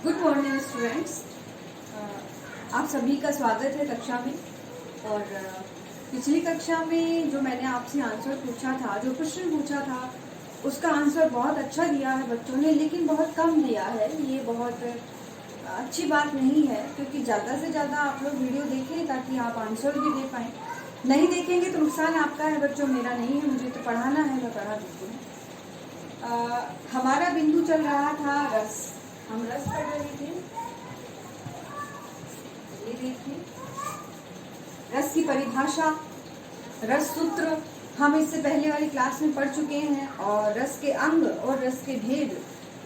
Good morning students. आप सभी का स्वागत है कक्षा में। और पिछली कक्षा में जो मैंने आपसे आंसर पूछा था, जो प्रश्न पूछा था, उसका आंसर बहुत अच्छा दिया है बच्चों ने, लेकिन बहुत कम दिया है। ये बहुत अच्छी बात नहीं है, क्योंकि ज़्यादा से ज़्यादा आप लोग वीडियो देखें ताकि आप आंसर भी दे पाएँ। नहीं देखेंगे तो नुकसान आपका है बच्चों, मेरा नहीं है। मुझे तो पढ़ाना है, मैं पढ़ा देती हूँ। हमारा बिंदु चल रहा था रस। हम रस पढ़ रहे थे। ये देखिए, रस की परिभाषा, रस सूत्र हम इससे पहले वाली क्लास में पढ़ चुके हैं। और रस के अंग और रस के भेद,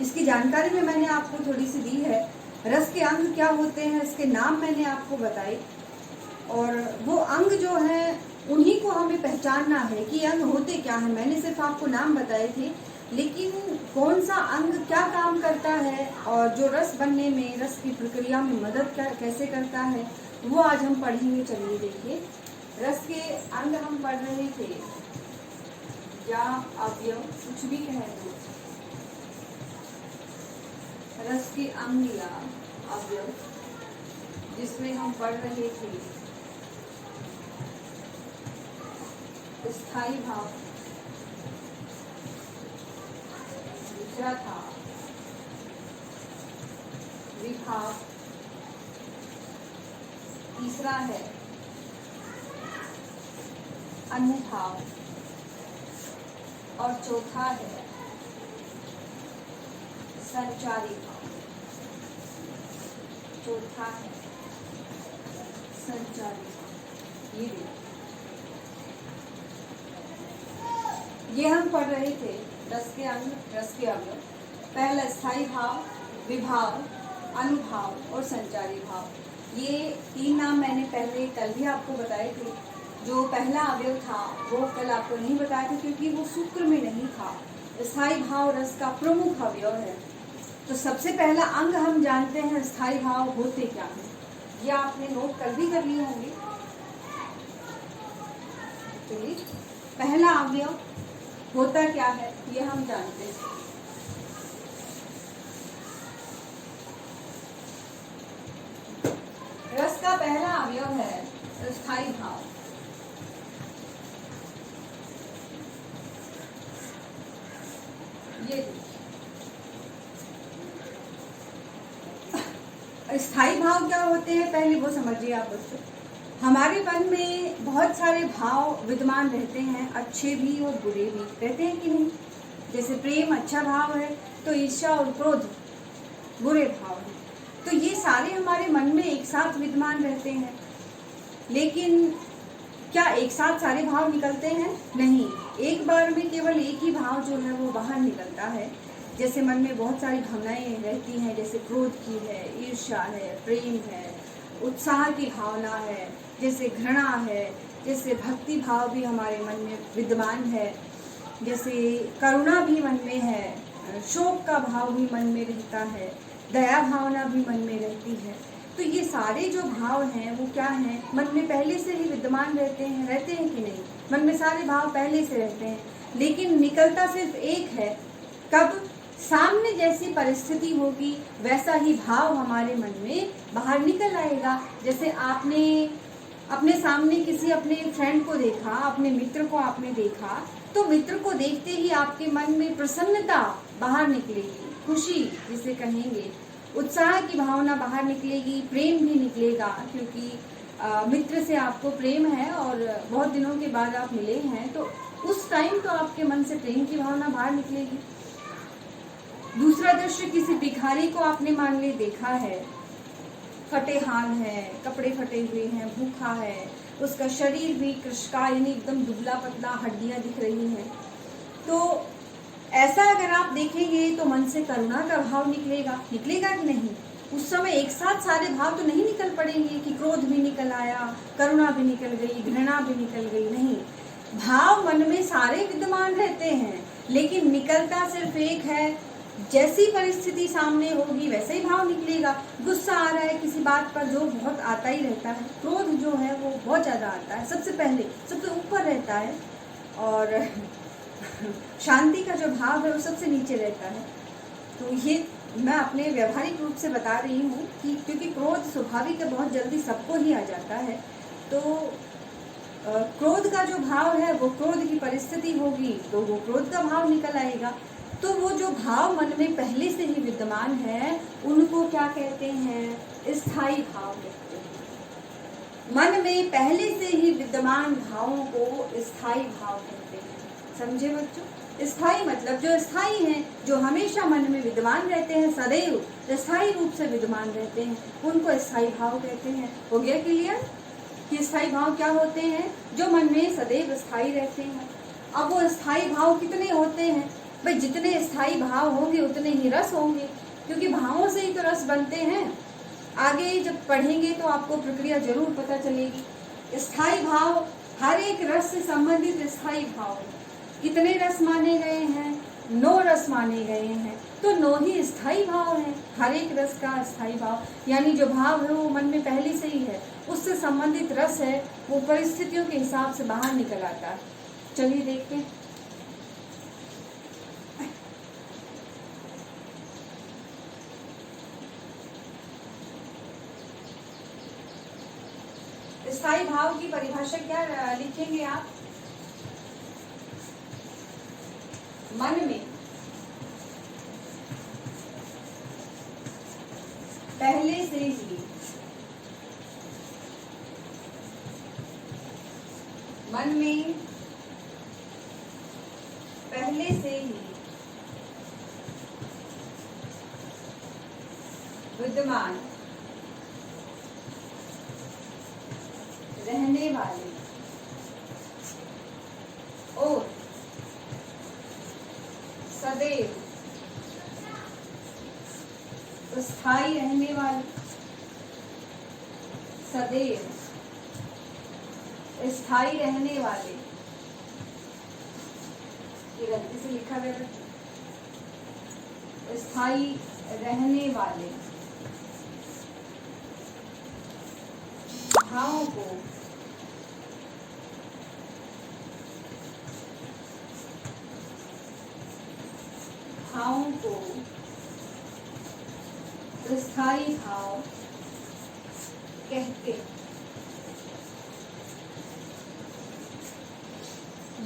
इसकी जानकारी में मैंने आपको थोड़ी सी दी है। रस के अंग क्या होते हैं, इसके नाम मैंने आपको बताए। और वो अंग जो है, उन्हीं को हमें पहचानना है कि अंग होते क्या हैं। मैंने सिर्फ आपको नाम बताए थे, लेकिन कौन सा अंग क्या काम करता है और जो रस बनने में, रस की प्रक्रिया में मदद कैसे करता है, वो आज हम पढ़ेंगे। चलिए देखिए, रस के अंग हम पढ़ रहे थे, या अवयव, कुछ भी कह दो। रस के अंग या अवयव जिसमें हम पढ़ रहे थे स्थायी भाव, दूसरा था विभाव, तीसरा है अनुभाव, और चौथा है संचारी भाव। चौथा है संचारी भाव। ये देखिए, ये हम पढ़ रहे थे रस के अंग, रस के अवयव। पहला स्थायी भाव, विभाव, अनुभाव और संचारी भाव। ये तीन नाम मैंने पहले कल भी आपको बताए थे। जो पहला अवयव था वो कल आपको नहीं बताया था, क्योंकि वो सूत्र में नहीं था। स्थायी भाव रस का प्रमुख अवयव है। तो सबसे पहला अंग हम जानते हैं स्थायी भाव होते क्या हैं। ये आपने नोट कल भी कर लिए होंगे। पहला अवयव होता क्या है ये हम जानते हैं। रस का पहला अवयव है स्थायी भाव। ये स्थायी भाव क्या होते हैं, पहले वो समझिए आप बच्चों। हमारे मन में बहुत सारे भाव विद्यमान रहते हैं, अच्छे भी और बुरे भी रहते हैं कि नहीं। जैसे प्रेम अच्छा भाव है, तो ईर्ष्या और क्रोध बुरे भाव हैं। तो ये सारे हमारे मन में एक साथ विद्यमान रहते हैं। लेकिन क्या एक साथ सारे भाव निकलते हैं? नहीं, एक बार में केवल एक ही भाव जो है वो बाहर निकलता है। जैसे मन में बहुत सारी भावनाएं रहती हैं, जैसे क्रोध की है, ईर्ष्या है, प्रेम है, उत्साह की भावना है, जैसे घृणा है, जैसे भक्ति भाव भी हमारे मन में विद्यमान है, जैसे करुणा भी मन में है, शोक का भाव भी मन में रहता है, दया भावना भी मन में रहती है। तो ये सारे जो भाव हैं वो क्या हैं, मन में पहले से ही विद्यमान रहते हैं कि नहीं। मन में सारे भाव पहले से रहते हैं, लेकिन निकलता सिर्फ एक है। कब? सामने जैसी परिस्थिति होगी वैसा ही भाव हमारे मन में बाहर निकल आएगा। जैसे आपने अपने सामने किसी अपने फ्रेंड को देखा, अपने मित्र को आपने देखा, तो मित्र को देखते ही आपके मन में प्रसन्नता बाहर निकलेगी, खुशी जिसे कहेंगे, उत्साह की भावना बाहर निकलेगी, प्रेम भी निकलेगा, क्योंकि मित्र से आपको प्रेम है और बहुत दिनों के बाद आप मिले हैं, तो उस टाइम तो आपके मन से प्रेम की भावना बाहर निकलेगी। दूसरा दृश्य, किसी भिखारी को आपने मान ले देखा है, फटे हाल है, कपड़े फटे हुए हैं, भूखा है, उसका शरीर भी कृशकाय यानी एकदम दुबला पतला, हड्डियां दिख रही हैं। तो ऐसा अगर आप देखेंगे तो मन से करुणा का भाव निकलेगा कि नहीं। उस समय एक साथ सारे भाव तो नहीं निकल पड़ेंगे कि क्रोध भी निकल आया, करुणा भी निकल गई, घृणा भी निकल गई, नहीं। भाव मन में सारे विद्यमान रहते हैं, लेकिन निकलता सिर्फ एक है। जैसी परिस्थिति सामने होगी वैसे ही भाव निकलेगा। गुस्सा आ रहा है किसी बात पर, जो बहुत आता ही रहता है। क्रोध जो है वो बहुत ज़्यादा आता है, सबसे पहले, सबसे ऊपर रहता है। और शांति का जो भाव है वो सबसे नीचे रहता है। तो ये मैं अपने व्यवहारिक रूप से बता रही हूँ कि क्योंकि क्रोध स्वाभाविक है, बहुत जल्दी सबको ही आ जाता है। तो क्रोध का जो भाव है वो क्रोध की परिस्थिति होगी तो वो क्रोध का भाव निकल आएगा। तो वो जो भाव मन में पहले से ही विद्यमान है उनको क्या कहते हैं? स्थायी भाव कहते हैं। मन में पहले से ही विद्यमान भावों को स्थायी भाव कहते हैं। समझे बच्चों? स्थायी मतलब जो स्थायी हैं, जो हमेशा मन में विद्यमान रहते हैं, सदैव स्थायी रूप से विद्यमान रहते हैं, उनको स्थायी भाव कहते हैं। हो गया क्लियर कि स्थायी भाव क्या होते हैं? जो मन में सदैव स्थायी रहते हैं। अब वो स्थायी भाव कितने होते हैं? भाई जितने स्थायी भाव होंगे उतने ही रस होंगे, क्योंकि भावों से ही तो रस बनते हैं। आगे जब पढ़ेंगे तो आपको प्रक्रिया जरूर पता चलेगी। स्थायी भाव, हर एक रस से संबंधित स्थायी भाव कितने रस माने गए हैं? 9 रस माने गए हैं। तो 9 ही स्थायी भाव है, हर एक रस का स्थायी भाव। यानी जो भाव है वो मन में पहले से ही है, उससे संबंधित रस है वो परिस्थितियों के हिसाब से बाहर निकल आता है। चलिए देखते हैं। स्थायी भाव की परिभाषा क्या लिखेंगे आप? मन में पहले से ही विद्यमान रहने वाले और सदैव स्थायी रहने वाले, सदैव स्थायी रहने वाले, ये गलती से लिखा गया, स्थायी रहने वाले भावों को स्थायी भाव कहते हैं।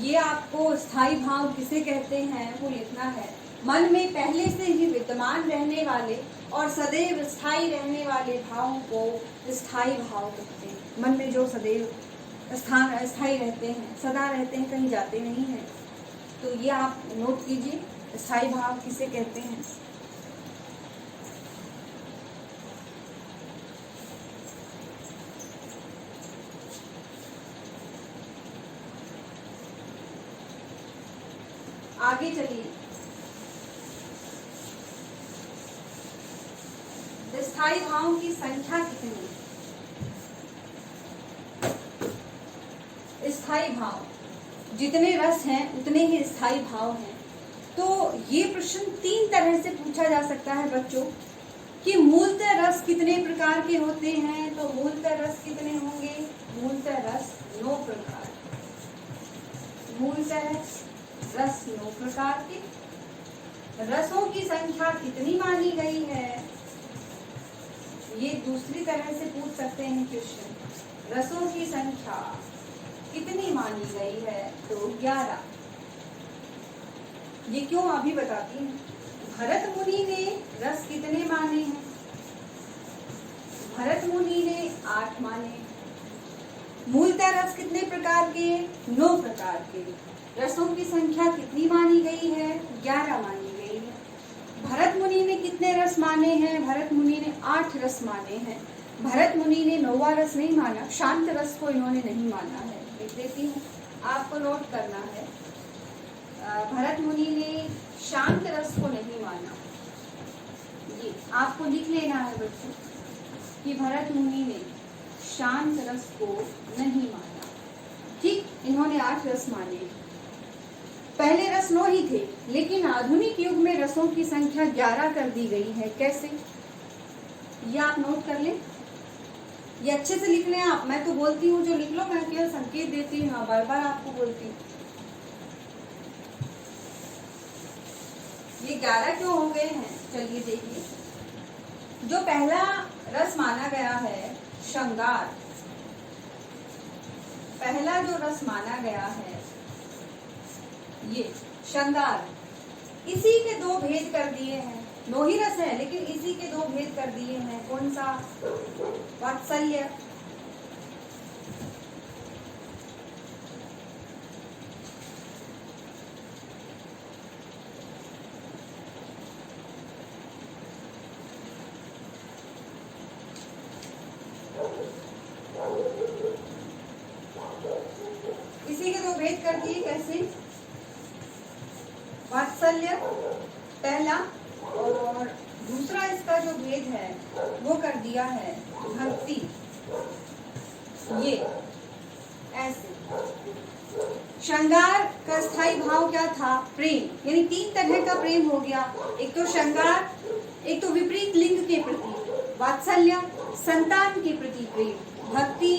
ये आपको स्थायी भाव किसे कहते हैं वो लिखना है। मन में पहले से ही विद्यमान रहने वाले और सदैव स्थायी रहने वाले भावों को स्थायी भाव कहते हैं। मन में जो सदैव स्थायी रहते हैं, सदा रहते हैं, कहीं जाते नहीं हैं। तो ये आप नोट कीजिए, स्थायी भाव किसे कहते हैं। आगे चलिए। स्थायी भावों की संख्या कितनी? स्थायी भाव जितने रस हैं उतने ही स्थायी भाव हैं। तो ये प्रश्न 3 तरह से पूछा जा सकता है बच्चों कि मूलतः रस कितने प्रकार के होते हैं। तो मूलतः रस कितने होंगे? मूलतः रस 9 प्रकार। मूलतः रस 9 प्रकार के। रसों की संख्या कितनी मानी गई है? ये दूसरी तरह से पूछ सकते हैं क्वेश्चन। रसों की संख्या कितनी मानी गई है? तो 11। ये क्यों अभी बताती हूँ। भरत मुनि ने रस कितने माने हैं? भरत मुनि ने 8 माने। मूलतः रस कितने प्रकार के? 9 प्रकार के। रसों की संख्या कितनी मानी गई है? 11 मानी गई है। भरत मुनि ने कितने रस माने हैं? भरत मुनि ने 8 रस माने हैं। भरत मुनि ने 9वां रस नहीं माना, शांत रस को इन्होंने नहीं माना है। लिख देती हूँ, आपको नोट करना है। भरत मुनि ने शांत रस को नहीं माना। ये आपको लिख लेना है बच्चों कि भरत मुनि ने शांत रस को नहीं माना। ठीक, इन्होंने 8 रस माने। पहले रस 9 ही थे, लेकिन आधुनिक युग में रसों की संख्या 11 कर दी गई है। कैसे? ये आप नोट कर लें। ये अच्छे से लिख लें आप। मैं तो बोलती हूँ जो लिख लो, मैं केवल संकेत देती हूँ, बार बार आपको बोलती हूँ। ये 11 क्यों हो गए हैं? चलिए देखिए, जो पहला रस माना गया है श्रृंगार, पहला जो रस माना गया है ये श्रृंगार, इसी के दो भेद कर दिए हैं। 9 ही रस है लेकिन इसी के दो भेद कर दिए हैं। कौन सा? वात्सल्य, इसी के दो भेद कर दिए। कैसे? वात्सल्य पहला, और दूसरा इसका जो भेद है वो कर दिया है भक्ति। ये ऐसे श्रृंगार का स्थायी भाव क्या था? प्रेम, यानी 3 तरह का प्रेम हो गया। एक तो श्रृंगार, एक तो विपरीत लिंग के प्रति वात्सल्य, संतान के प्रति प्रेम, भक्ति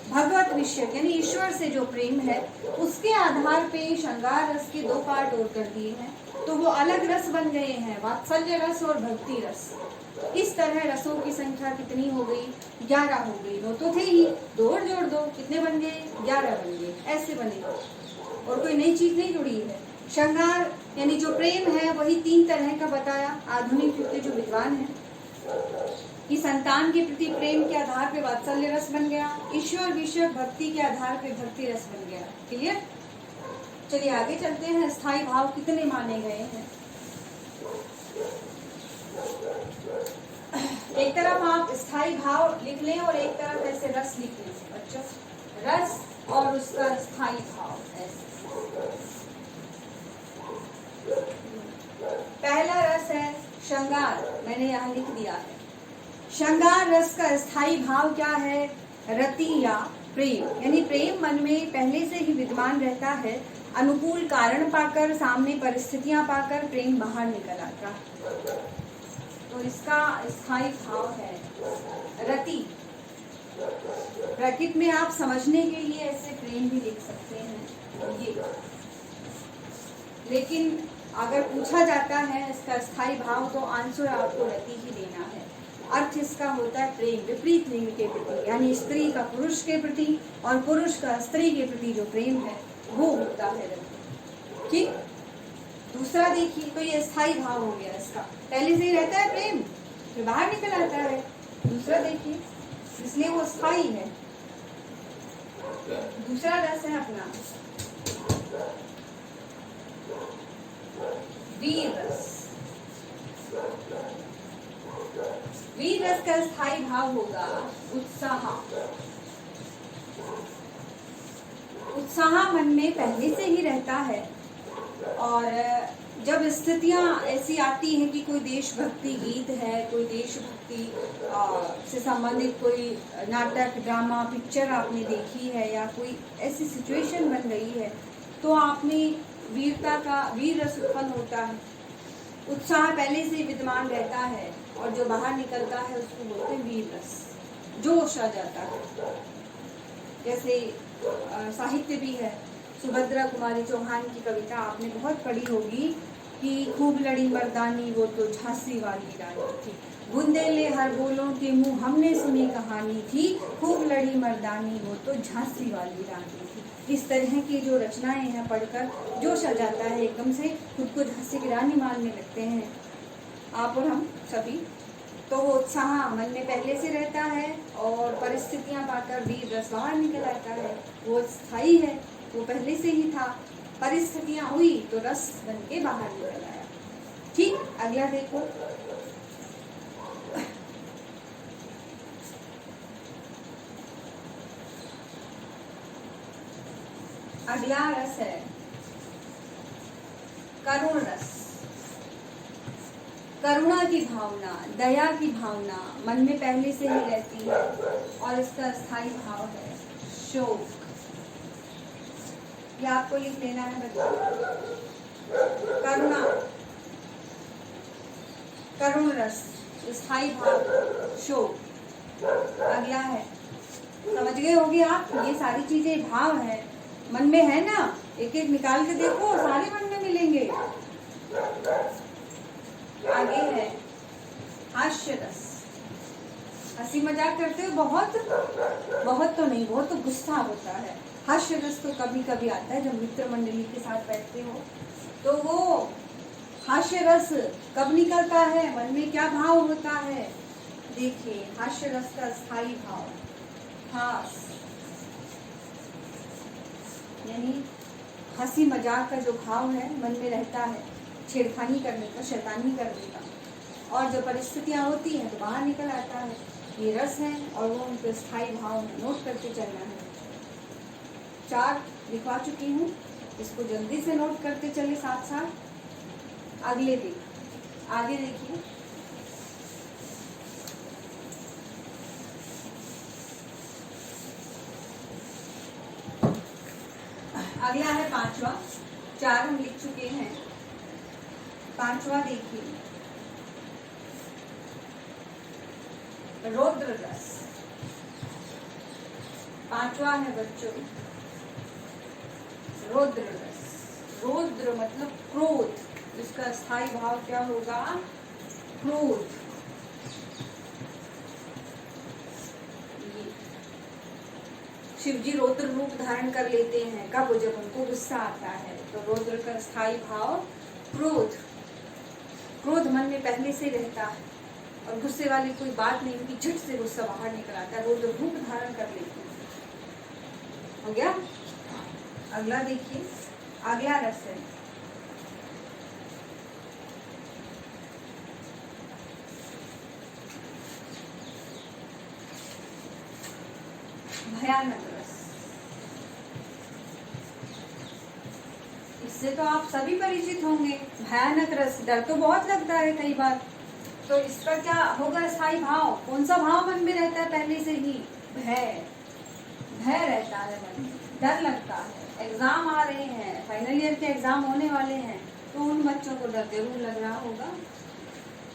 भगवत विषय यानी ईश्वर से जो प्रेम है उसके आधार पे श्रृंगार रस के 2 पार्ट और कर दिए हैं। तो वो अलग रस बन गए हैं, वात्सल्य रस और भक्ति रस। इस तरह रसों की संख्या कितनी हो गई? 11 हो गई। 9 तो थे ही, 2 और जोड़ दो, कितने बन गए? 11 बन गए। ऐसे बने और कोई नई चीज नहीं जुड़ी है। श्रृंगार यानी जो प्रेम है वही 3 तरह का बताया। आधुनिक युग के जो विद्वान है कि संतान के प्रति प्रेम के आधार पे वात्सल्य रस बन गया, ईश्वर विषय भक्ति के आधार पे भक्ति रस बन गया। क्लियर? चलिए आगे चलते हैं। स्थायी भाव कितने माने गए हैं? एक तरफ आप स्थायी भाव लिख लें और एक तरफ ऐसे रस लिख लें बच्चों, रस और उसका स्थायी भाव ऐसे। पहला रस है श्रृंगार, मैंने यहाँ लिख दिया है। श्रृंगार रस का स्थायी भाव क्या है? रति या प्रेम, यानी प्रेम मन में पहले से ही विद्यमान रहता है। अनुकूल कारण पाकर, सामने परिस्थितियां पाकर प्रेम बाहर निकल आता है। तो इसका स्थायी भाव है रति। ब्रैकेट में आप समझने के लिए ऐसे प्रेम भी लिख सकते हैं ये, लेकिन अगर पूछा जाता है इसका स्थायी भाव तो आंसर आपको रति ही देना है। अर्थ इसका होता है प्रेम विपरीत लिंग के प्रति, यानी स्त्री का पुरुष के प्रति और पुरुष का स्त्री के प्रति जो प्रेम है वो होता है रति। ठीक? दूसरा देखिए, तो ये स्थायी भाव हो गया इसका, पहले से ही रहता है प्रेम फिर बाहर निकल आता है। दूसरा देखिए, इसलिए वो स्थायी है। दूसरा रस है अपना वीर रस। वीर रस का स्थायी भाव होगा उत्साह। उत्साह मन में पहले से ही रहता है और जब स्थितियां ऐसी आती हैं कि कोई देशभक्ति गीत है, कोई देशभक्ति से संबंधित कोई नाटक ड्रामा पिक्चर आपने देखी है या कोई ऐसी सिचुएशन बन गई है तो आप में वीरता का वीर रस उत्पन्न होता है। उत्साह पहले से विद्यमान रहता है और जो बाहर निकलता है उसको बोलते हैं वीर रस, जोश आ जाता है। जैसे साहित्य भी है, सुभद्रा कुमारी चौहान की कविता आपने बहुत पढ़ी होगी कि खूब लड़ी मर्दानी वो तो झांसी वाली रानी थी, बुंदेले हर बोलों के मुंह हमने सुनी कहानी थी, खूब लड़ी मर्दानी वो तो झांसी वाली रानी थी। इस तरह की जो रचनाएं हैं पढ़कर जोश आ जाता है, एकदम से खुद को झांसी की रानी मानने लगते हैं आप और हम सभी। तो वो उत्साह मन में पहले से रहता है और परिस्थितियां पाकर वीर रस बाहर निकल आता है। वो स्थायी है, वो पहले से ही था, परिस्थितियां हुई तो रस बन के बाहर निकल आया। ठीक? अगला देखो, अगला रस है करुण रस। करुणा की भावना, दया की भावना मन में पहले से ही रहती है और इसका स्थायी भाव है शोक। ये आपको लिख लेना है बच्चों, करुणा, करुण रस, स्थायी भाव शोक। अगला है, समझ गए होंगे आप, ये सारी चीजें भाव है, मन में है ना, एक एक निकाल के देखो सारे मन में मिलेंगे। आगे है हास्य रस। हंसी मजाक करते हो बहुत, बहुत तो नहीं, बहुत तो गुस्सा होता है। हास्य रस तो कभी कभी आता है जब मित्र मंडली के साथ बैठते हो, तो वो हास्य रस कब निकलता है, मन में क्या भाव होता है। देखिए हास्य रस का स्थायी भाव, हास यानी हंसी मजाक का जो भाव है मन में रहता है, छेड़खानी करने का, शैतानी करने का, और जब परिस्थितियां होती हैं तो बाहर निकल आता है। ये रस है और वो उनके स्थायी भाव में नोट करके चलना है। 4 लिखवा चुकी हूँ, इसको जल्दी से नोट करते चले साथ साथ। अगले देखिए, आगे देखिए, अगला है 5वां। 4 हम लिख चुके हैं, 5वां देखिए, रौद्र रस। 5वां है बच्चों रौद्र रस। रौद्र मतलब क्रोध, इसका स्थायी भाव क्या होगा, क्रोध। शिव जी रौद्र रूप धारण कर लेते हैं कब, जब उनको गुस्सा आता है। तो रौद्र का स्थायी भाव क्रोध। क्रोध मन में पहले से रहता है और गुस्से वाली कोई बात नहीं कि झट से गुस्सा बाहर निकल आता है, रौद्र रूप धारण कर लेते हैं। हो गया। अगला देखिए, अगला रस है भयानक रस। इससे तो आप सभी परिचित होंगे। भयानक रस, डर तो बहुत लगता है कई बार, तो इसका क्या होगा स्थायी भाव, कौन सा भाव मन में रहता है पहले से ही, भय। भय रहता है मन में, डर लगता है। एग्जाम आ रहे हैं, फाइनल ईयर के एग्जाम होने वाले हैं, तो उन बच्चों को डर जरूर लग रहा होगा।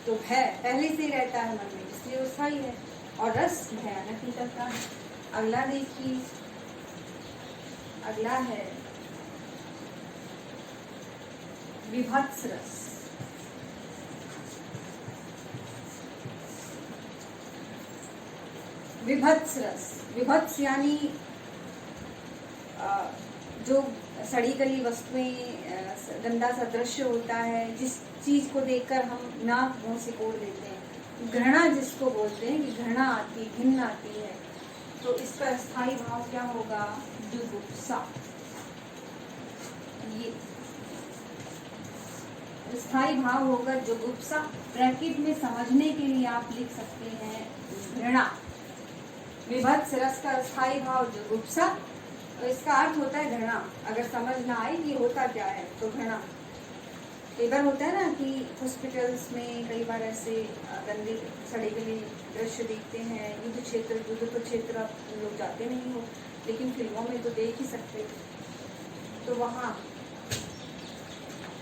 तो भय पहले से ही रहता है मन में, इसलिए वो स्थायी है और रस भयानक निकलता है। अगला देखिए, अगला है विभत्स रस। विभत्स रस, विभत्स यानी जो सड़ी गली वस्तुएं, गंदा सा दृश्य होता है, जिस चीज को देखकर हम नाक मुंह सिकोड़ देते हैं, घृणा जिसको बोलते हैं कि घृणा आती, घिन आती है, तो इसका स्थायी भाव क्या होगा, जुगुप्सा। ये स्थायी भाव होगा जुगुप्सा। ब्रैकेट में समझने के लिए आप लिख सकते हैं घृणा। विभत्स रस का स्थायी भाव जुगुप्सा, तो इसका अर्थ होता है घृणा। अगर समझ ना आए कि होता क्या है तो घृणा। इधर होता है ना कि हॉस्पिटल्स में कई बार ऐसे गंदे सड़े गले दृश्य देखते हैं। युद्ध तो क्षेत्र आप लोग जाते नहीं हो, लेकिन फिल्मों में तो देख ही सकते, तो वहाँ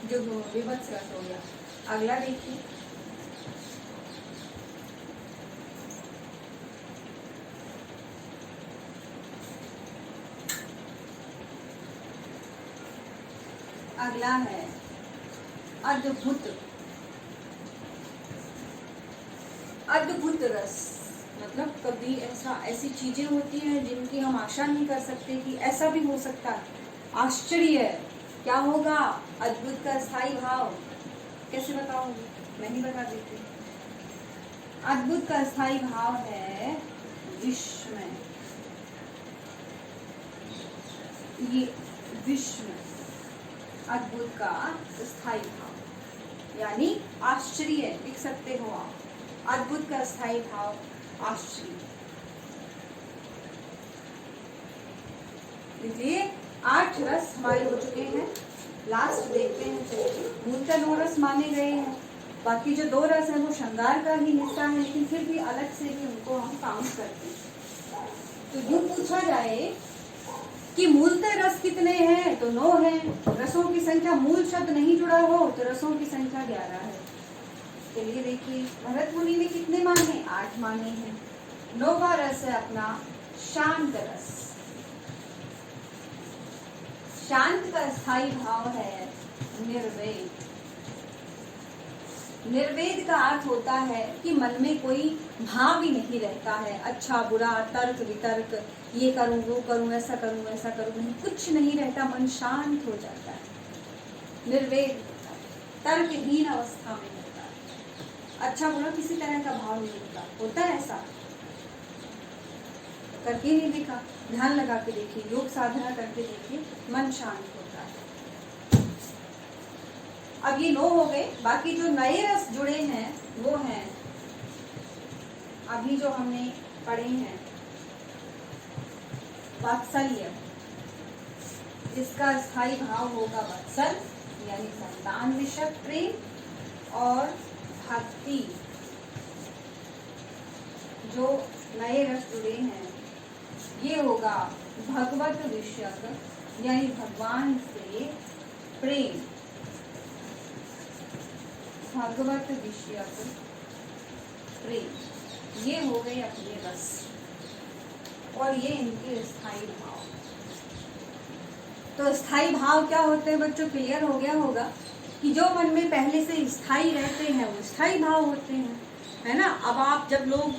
जो विभत्स रस हो गया। अगला देखिए, अगला है अद्भुत। अद्भुत रस मतलब कभी ऐसी चीजें होती हैं जिनकी हम आशा नहीं कर सकते कि ऐसा भी हो सकता है। आश्चर्य क्या होगा, अद्भुत का स्थायी भाव कैसे बताऊंगी, मैं ही बता देती हूँ। अद्भुत का स्थायी भाव है विस्मय। ये विस्मय अद्भुत का स्थायी भाव यानी आश्चर्य लिख सकते हो आप। अद्भुत का स्थायी भाव आश्चर्य। इसलिए 8 रस हमारे हो चुके हैं। लास्ट देखते हैं, चलिए मूलतः 9 रस माने गए हैं। बाकी जो 2 रस है वो श्रृंगार का ही हिस्सा है, लेकिन फिर भी अलग से भी उनको हम काउंट करते हैं। तो यूं पूछा जाए कि मूलतः रस कितने हैं, तो 9 हैं। रसों की संख्या, मूल शब्द नहीं जुड़ा हो तो रसों की संख्या 11 है। चलिए देखिए, भरत मुनि ने कितने माने, 8 माने हैं। 9वां रस है अपना शांत रस। शांत का स्थायी भाव है निर्वेद। निर्वेद का अर्थ होता है कि मन में कोई भाव ही नहीं रहता है, अच्छा बुरा तर्क वितर्क, ये करूं वो करूं, ऐसा करूं वैसा करूं, नहीं, कुछ नहीं रहता, मन शांत हो जाता है। निर्वेद तर्कहीन अवस्था में होता है, अच्छा बुरा किसी तरह का भाव नहीं होता है ऐसा। करके नहीं देखा, ध्यान लगा के देखिए, योग साधना करके देखिए, मन शांत होता है। अब ये 9 हो गए, बाकी जो नए रस जुड़े हैं वो हैं अभी जो हमने पढ़े हैं, वात्सल्य, जिसका स्थायी भाव होगा वत्सल यानी संतान विषयक प्रेम, और भक्ति, जो नए रस जुड़े हैं ये होगा भगवत विषयक यानी भगवान से प्रेम, भगवत विषयक प्रेम, ये हो गए अपने रस, और ये इनके स्थायी भाव। तो स्थायी भाव क्या होते हैं बच्चों, क्लियर हो गया होगा कि जो मन में पहले से स्थायी रहते हैं वो स्थायी भाव होते हैं, है ना। अब आप जब लोग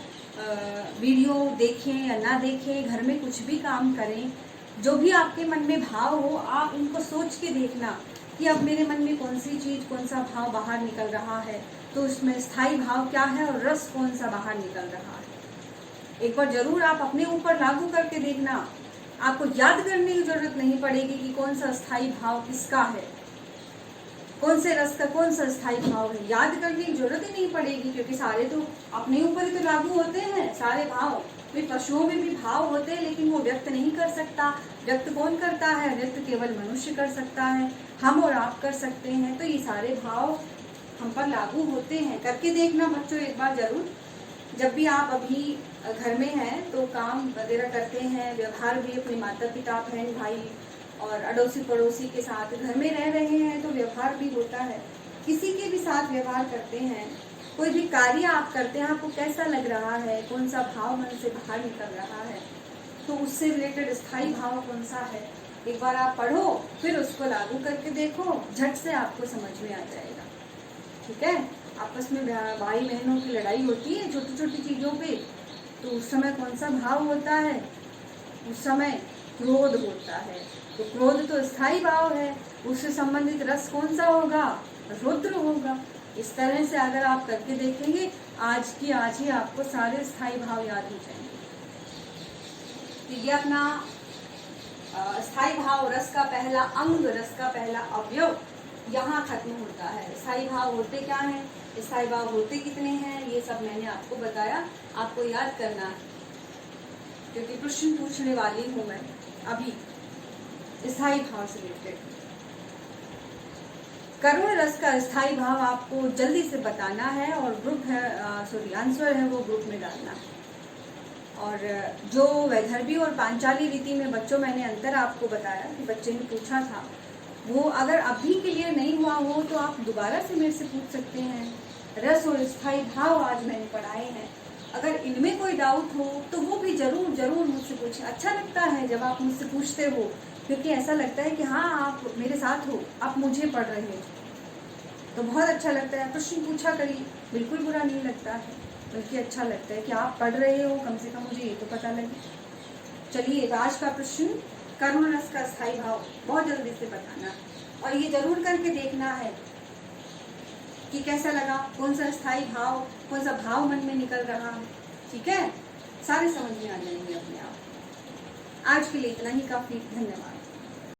वीडियो देखें या ना देखें, घर में कुछ भी काम करें, जो भी आपके मन में भाव हो आप उनको सोच के देखना कि अब मेरे मन में कौन सी चीज़, कौन सा भाव बाहर निकल रहा है, तो उसमें स्थायी भाव क्या है और रस कौन सा बाहर निकल रहा है। एक बार जरूर आप अपने ऊपर लागू करके देखना, आपको याद करने की जरूरत नहीं पड़ेगी कि कौन सा स्थायी भाव किसका है, कौन से रस का कौन सा स्थायी भाव है, याद करने की जरूरत ही नहीं पड़ेगी, क्योंकि सारे तो अपने ऊपर ही तो लागू होते हैं सारे भाव। फिर पशुओं में भी भाव होते हैं लेकिन वो व्यक्त नहीं कर सकता, व्यक्त कौन करता है, व्यक्त केवल मनुष्य कर सकता है, हम और आप कर सकते हैं। तो ये सारे भाव हम पर लागू होते हैं, करके देखना बच्चों एक बार जरूर। जब भी आप अभी घर में हैं तो काम वगैरह करते हैं, व्यवहार भी अपने माता पिता बहन भाई और अड़ोसी पड़ोसी के साथ घर में रह रहे हैं तो व्यवहार भी होता है, किसी के भी साथ व्यवहार करते हैं, कोई भी कार्य आप करते हैं, आपको कैसा लग रहा है, कौन सा भाव मन से बाहर निकल रहा है, तो उससे रिलेटेड स्थायी भाव कौन सा है, एक बार आप पढ़ो फिर उसको लागू करके देखो, झट से आपको समझ में आ जाएगा। ठीक है, आपस में भाई बहनों की लड़ाई होती है छोटी छोटी चीज़ों पे, तो उस समय कौन सा भाव होता है, उस समय क्रोध होता है, तो क्रोध तो स्थायी भाव है, उससे संबंधित रस कौन सा होगा, रुद्र होगा। इस तरह से अगर आप करके देखेंगे आज की आज ही आपको सारे स्थायी भाव याद हो जाएंगे। तो ये अपना स्थायी भाव रस का पहला अंग, रस का पहला अवयव यहाँ खत्म होता है। स्थायी भाव होते क्या हैं, स्थायी भाव होते कितने हैं, ये सब मैंने आपको बताया, आपको याद करना है क्योंकि प्रश्न पूछने वाली हूँ मैं अभी स्थायी भाव से रिलेटेड। करुण रस का स्थायी भाव आपको जल्दी से बताना है और ग्रुप है आंसर है वो ग्रुप में डालना है। और जो वैदर्भी और पांचाली रीति में बच्चों मैंने अंतर आपको बताया कि बच्चे ने पूछा था, वो अगर अभी क्लियर नहीं हुआ हो तो आप दोबारा से मेरे से पूछ सकते हैं। रस और स्थायी भाव आज मैंने पढ़ाए हैं, अगर इनमें कोई डाउट हो तो वो भी जरूर जरूर मुझसे पूछें। अच्छा लगता है जब आप मुझसे पूछते हो, क्योंकि ऐसा लगता है कि हाँ आप मेरे साथ हो, आप मुझे पढ़ रहे हो, तो बहुत अच्छा लगता है। प्रश्न पूछा करिए, बिल्कुल बुरा नहीं लगता है, बल्कि अच्छा लगता है कि आप पढ़ रहे हो, कम से कम मुझे ये तो पता लगे। चलिए आज का प्रश्न, करुण रस का स्थायी भाव बहुत जल्दी से बताना, और ये जरूर करके देखना है कि कैसा लगा, कौन सा स्थायी भाव, कौन सा भाव मन में निकल रहा है। ठीक है, सारे समझ में आ जाएंगे अपने आप। आज के लिए इतना ही काफी, धन्यवाद।